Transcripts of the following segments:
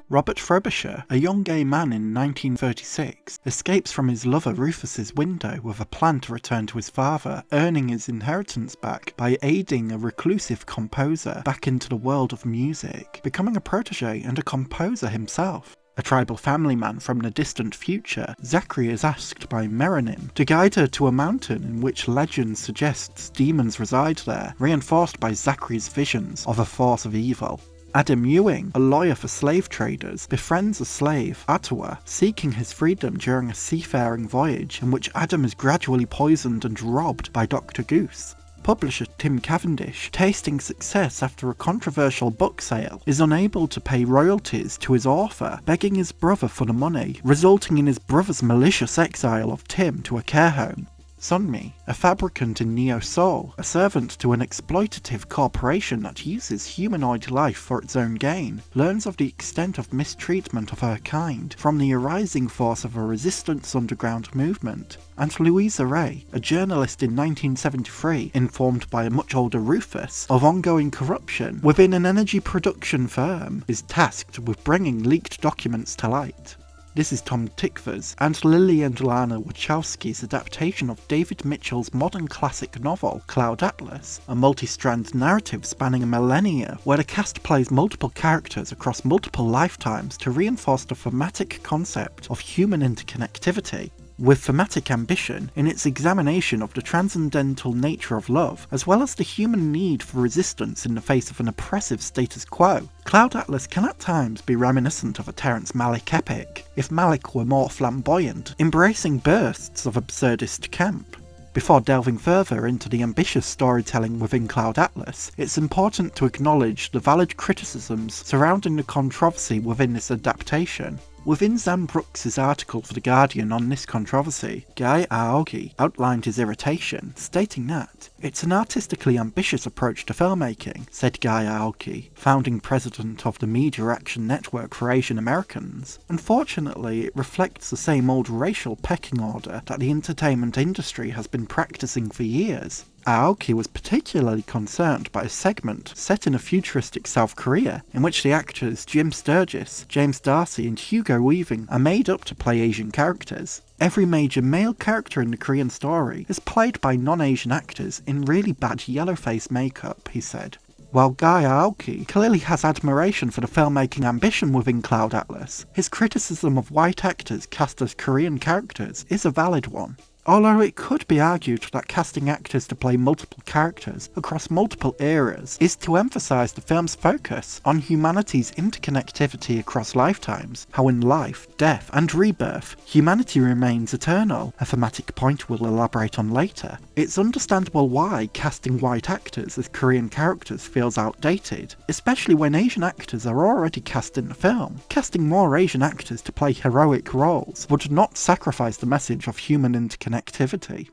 Robert Frobisher, a young gay man in 1936, escapes from his lover Rufus's window with a plan to return to his father, earning his inheritance back by aiding a reclusive composer back into the world of music, becoming a protege and a composer himself. A tribal family man from the distant future, Zachary is asked by Meronym to guide her to a mountain in which legend suggests demons reside there, reinforced by Zachary's visions of a force of evil. Adam Ewing, a lawyer for slave traders, befriends a slave, Ottawa, seeking his freedom during a seafaring voyage in which Adam is gradually poisoned and robbed by Dr. Goose. Publisher Tim Cavendish, tasting success after a controversial book sale, is unable to pay royalties to his author, begging his brother for the money, resulting in his brother's malicious exile of Tim to a care home. Sunmi, a fabricant in Neo Soul, a servant to an exploitative corporation that uses humanoid life for its own gain, learns of the extent of mistreatment of her kind from the arising force of a resistance underground movement. And Louisa Ray, a journalist in 1973, informed by a much older Rufus of ongoing corruption within an energy production firm, is tasked with bringing leaked documents to light. This is Tom Tykwer's and Lilly and Lana Wachowski's adaptation of David Mitchell's modern classic novel, Cloud Atlas, a multi-strand narrative spanning a millennia where the cast plays multiple characters across multiple lifetimes to reinforce the thematic concept of human interconnectivity, with thematic ambition in its examination of the transcendental nature of love, as well as the human need for resistance in the face of an oppressive status quo. Cloud Atlas can at times be reminiscent of a Terrence Malick epic, if Malick were more flamboyant, embracing bursts of absurdist camp. Before delving further into the ambitious storytelling within Cloud Atlas, it's important to acknowledge the valid criticisms surrounding the controversy within this adaptation. Within Zan Brooks' article for The Guardian on this controversy, Guy Aoki outlined his irritation, stating that, "It's an artistically ambitious approach to filmmaking," said Guy Aoki, founding president of the Media Action Network for Asian Americans. "Unfortunately, it reflects the same old racial pecking order that the entertainment industry has been practicing for years." Aoki was particularly concerned by a segment set in a futuristic South Korea, in which the actors Jim Sturgis, James Darcy and Hugo Weaving are made up to play Asian characters. Every major male character in the Korean story is played by non-Asian actors in really bad yellow-face makeup, he said. While Guy Aoki clearly has admiration for the filmmaking ambition within Cloud Atlas, his criticism of white actors cast as Korean characters is a valid one. Although it could be argued that casting actors to play multiple characters across multiple eras is to emphasise the film's focus on humanity's interconnectivity across lifetimes, how in life, death and rebirth, humanity remains eternal, a thematic point we'll elaborate on later, it's understandable why casting white actors as Korean characters feels outdated, especially when Asian actors are already cast in the film. Casting more Asian actors to play heroic roles would not sacrifice the message of human interconnectivity.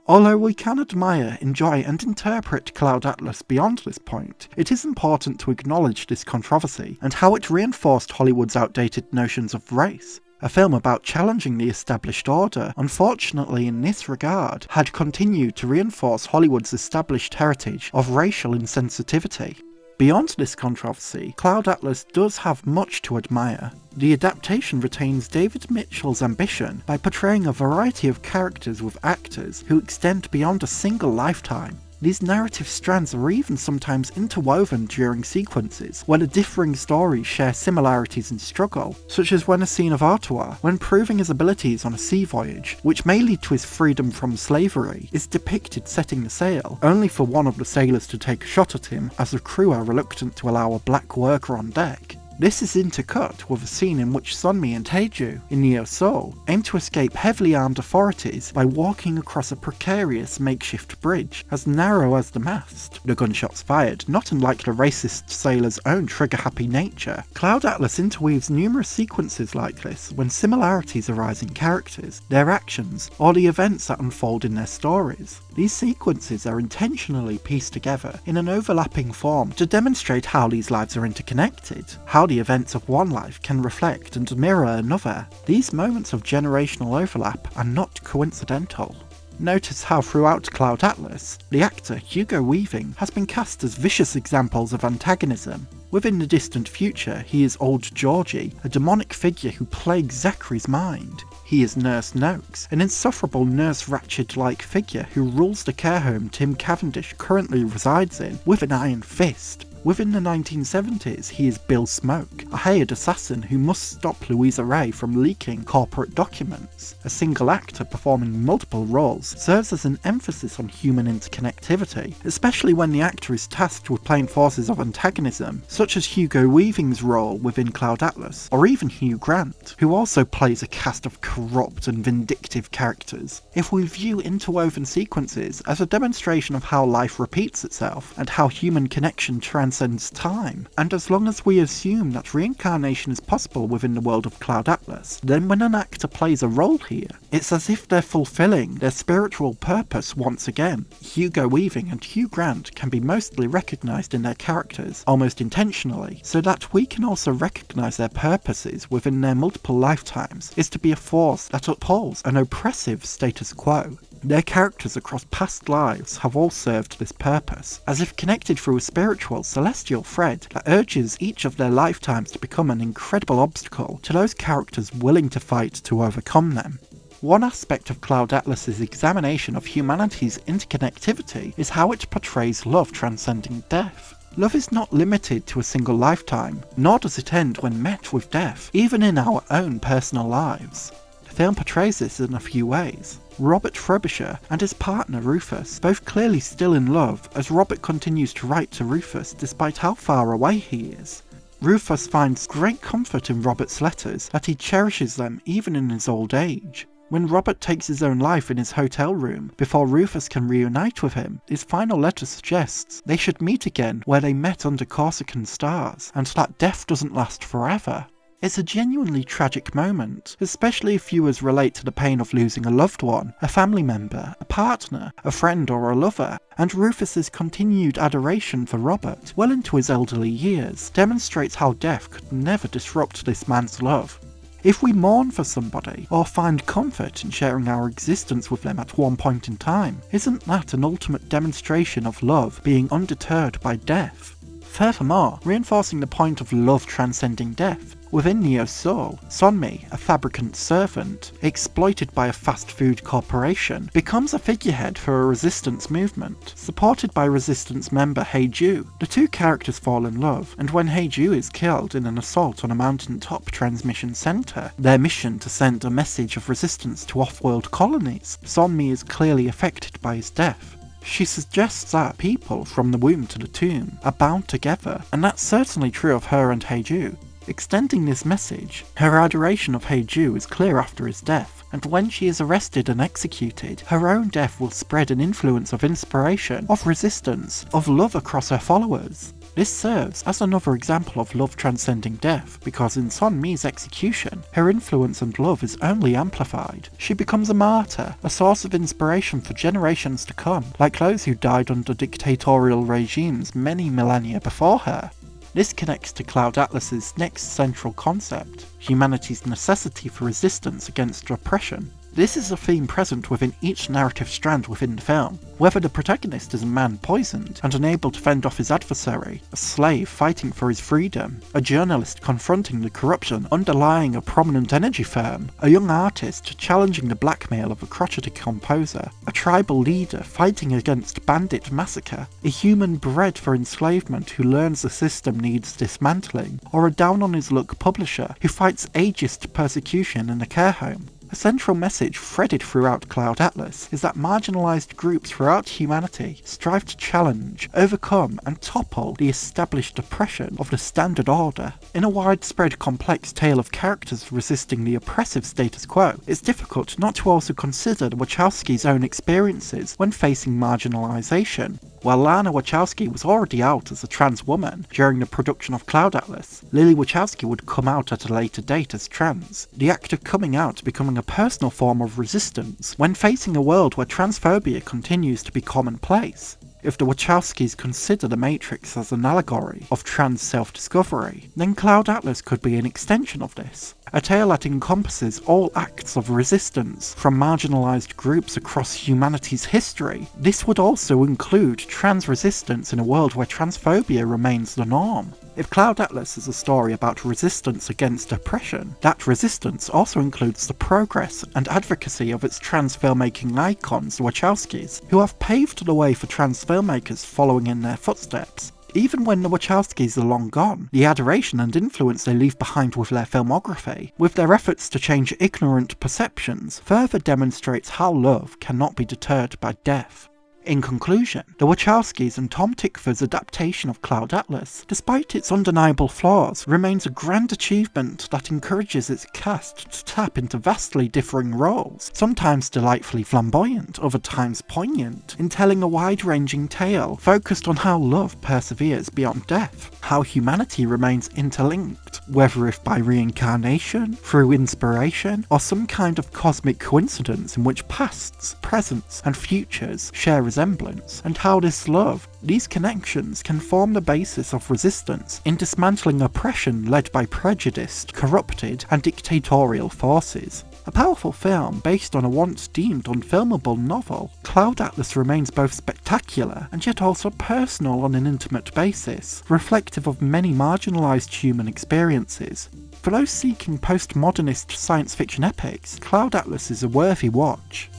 Although we can admire, enjoy and interpret Cloud Atlas beyond this point, it is important to acknowledge this controversy and how it reinforced Hollywood's outdated notions of race. A film about challenging the established order, unfortunately in this regard, had continued to reinforce Hollywood's established heritage of racial insensitivity. Beyond this controversy, Cloud Atlas does have much to admire. The adaptation retains David Mitchell's ambition by portraying a variety of characters with actors who extend beyond a single lifetime. These narrative strands are even sometimes interwoven during sequences where the differing stories share similarities in struggle, such as when a scene of Ottawa, when proving his abilities on a sea voyage, which may lead to his freedom from slavery, is depicted setting the sail, only for one of the sailors to take a shot at him as the crew are reluctant to allow a black worker on deck. This is intercut with a scene in which Sunmi and Taeju, in Neo Soul, aim to escape heavily armed authorities by walking across a precarious makeshift bridge, as narrow as the mast. The gunshots fired, not unlike the racist sailor's own trigger-happy nature. Cloud Atlas interweaves numerous sequences like this when similarities arise in characters, their actions, or the events that unfold in their stories. These sequences are intentionally pieced together in an overlapping form to demonstrate how these lives are interconnected, how the events of one life can reflect and mirror another. These moments of generational overlap are not coincidental. Notice how throughout Cloud Atlas, the actor Hugo Weaving has been cast as vicious examples of antagonism. Within the distant future, he is Old Georgie, a demonic figure who plagues Zachary's mind. He is Nurse Noakes, an insufferable Nurse Ratched-like figure who rules the care home Tim Cavendish currently resides in with an iron fist. Within the 1970s, he is Bill Smoke, a hired assassin who must stop Louisa Ray from leaking corporate documents. A single actor performing multiple roles serves as an emphasis on human interconnectivity, especially when the actor is tasked with playing forces of antagonism, such as Hugo Weaving's role within Cloud Atlas, or even Hugh Grant, who also plays a cast of corrupt and vindictive characters. If we view interwoven sequences as a demonstration of how life repeats itself, and how human connection transcends time, and as long as we assume that reincarnation is possible within the world of Cloud Atlas, then when an actor plays a role here, it's as if they're fulfilling their spiritual purpose once again. Hugo Weaving and Hugh Grant can be mostly recognised in their characters, almost intentionally, so that we can also recognise their purposes within their multiple lifetimes is to be a force that upholds an oppressive status quo. Their characters across past lives have all served this purpose, as if connected through a spiritual, celestial thread that urges each of their lifetimes to become an incredible obstacle to those characters willing to fight to overcome them. One aspect of Cloud Atlas's examination of humanity's interconnectivity is how it portrays love transcending death. Love is not limited to a single lifetime, nor does it end when met with death, even in our own personal lives. The film portrays this in a few ways. Robert Frobisher and his partner Rufus, both clearly still in love as Robert continues to write to Rufus despite how far away he is. Rufus finds great comfort in Robert's letters, that he cherishes them even in his old age. When Robert takes his own life in his hotel room before Rufus can reunite with him, his final letter suggests they should meet again where they met under Corsican stars, and that death doesn't last forever. It's a genuinely tragic moment, especially if viewers relate to the pain of losing a loved one, a family member, a partner, a friend or a lover, and Rufus's continued adoration for Robert, well into his elderly years, demonstrates how death could never disrupt this man's love. If we mourn for somebody, or find comfort in sharing our existence with them at one point in time, isn't that an ultimate demonstration of love being undeterred by death? Furthermore, reinforcing the point of love transcending death, within Neo's soul, Sonmi, a fabricant servant, exploited by a fast food corporation, becomes a figurehead for a resistance movement. Supported by resistance member Heiju, the two characters fall in love, and when Heiju is killed in an assault on a mountaintop transmission center, their mission to send a message of resistance to off-world colonies, Sonmi is clearly affected by his death. She suggests that people from the womb to the tomb are bound together, and that's certainly true of her and Heiju. Extending this message, her adoration of Heiju is clear after his death, and when she is arrested and executed, her own death will spread an influence of inspiration, of resistance, of love across her followers. This serves as another example of love transcending death, because in Sonmi's execution, her influence and love is only amplified. She becomes a martyr, a source of inspiration for generations to come, like those who died under dictatorial regimes many millennia before her. This connects to Cloud Atlas's next central concept, humanity's necessity for resistance against oppression. This is a theme present within each narrative strand within the film. Whether the protagonist is a man poisoned and unable to fend off his adversary, a slave fighting for his freedom, a journalist confronting the corruption underlying a prominent energy firm, a young artist challenging the blackmail of a crotchety composer, a tribal leader fighting against bandit massacre, a human bred for enslavement who learns the system needs dismantling, or a down-on-his-luck publisher who fights ageist persecution in a care home. A central message threaded throughout Cloud Atlas is that marginalised groups throughout humanity strive to challenge, overcome and topple the established oppression of the standard order. In a widespread complex tale of characters resisting the oppressive status quo, it's difficult not to also consider the Wachowskis' own experiences when facing marginalisation. While Lana Wachowski was already out as a trans woman during the production of Cloud Atlas, Lilly Wachowski would come out at a later date as trans, the act of coming out becoming a personal form of resistance when facing a world where transphobia continues to be commonplace. If the Wachowskis consider The Matrix as an allegory of trans self-discovery, then Cloud Atlas could be an extension of this. A tale that encompasses all acts of resistance from marginalised groups across humanity's history. This would also include trans resistance in a world where transphobia remains the norm. If Cloud Atlas is a story about resistance against oppression, that resistance also includes the progress and advocacy of its trans filmmaking icons, the Wachowskis, who have paved the way for trans filmmakers following in their footsteps. Even when the Wachowskis are long gone, the adoration and influence they leave behind with their filmography, with their efforts to change ignorant perceptions, further demonstrates how love cannot be deterred by death. In conclusion, the Wachowskis and Tom Tykwer's adaptation of Cloud Atlas, despite its undeniable flaws, remains a grand achievement that encourages its cast to tap into vastly differing roles, sometimes delightfully flamboyant, other times poignant, in telling a wide-ranging tale focused on how love perseveres beyond death, how humanity remains interlinked, whether if by reincarnation, through inspiration, or some kind of cosmic coincidence in which pasts, presents, and futures share resemblance, and how this love, these connections, can form the basis of resistance in dismantling oppression led by prejudiced, corrupted, and dictatorial forces. A powerful film based on a once deemed unfilmable novel, Cloud Atlas remains both spectacular and yet also personal on an intimate basis, reflective of many marginalised human experiences. For those seeking postmodernist science fiction epics, Cloud Atlas is a worthy watch.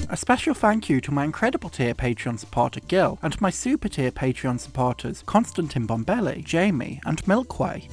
A special thank you to my incredible tier Patreon supporter Gil, and my super tier Patreon supporters Constantine Bombelli, Jamie, and Milkway.